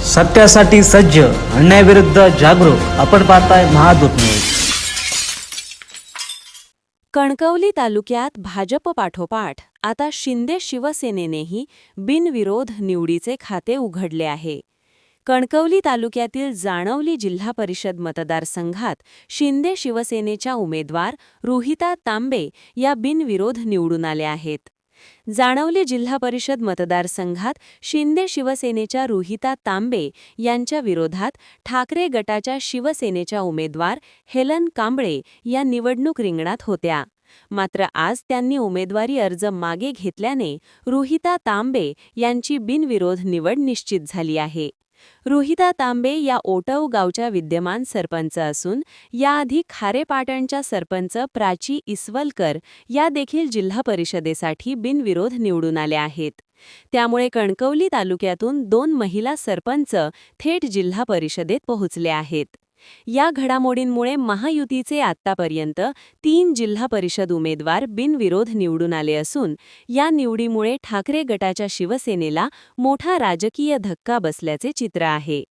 सत्यासाठी सज्ज, अन्यायाविरुद्ध जागरूक. आपण पाहताय महादूत न्यूज. कणकवली तालुक्यात भाजप पाठोपाठ आता शिंदे शिवसेनेनेही बिनविरोध निवडीचे खाते उघडले आहे. कणकवली तालुक्यातील जाणवली जिल्हा परिषद मतदारसंघात शिंदे शिवसेनेच्या उमेदवार रोहिता तांबे या बिनविरोध निवडून आल्या आहेत. जाणवली जिल्हा परिषद मतदारसंघात शिंदे शिवसेनेच्या रोहिता तांबे यांच्या विरोधात ठाकरे गटाच्या शिवसेनेच्या उमेदवार हेलन कांबळे या निवडणूक रिंगणात होत्या. मात्र आज त्यांनी उमेदवारी अर्ज मागे घेतल्याने रोहिता तांबे यांची बिनविरोध निवड निश्चित झाली आहे. रोहिता तांबे या ओटव गावच्या विद्यमान सरपंच असून याआधी खारेपाटणच्या सरपंच प्राची इस्वलकर या देखील जिल्हा परिषदेसाठी बिनविरोध निवडून आल्या आहेत. त्यामुळे कणकवली तालुक्यातून 2 महिला सरपंच थेट जिल्हा परिषदेत पोहोचले आहेत. या घडामोडींमुळे महायुतीचे आत्तापर्यंत 3 जिल्हा परिषद उमेदवार बिनविरोध निवडून आले असून या निवडीमुळे ठाकरे गटाच्या शिवसेनेला मोठा राजकीय धक्का बसल्याचे चित्र आहे.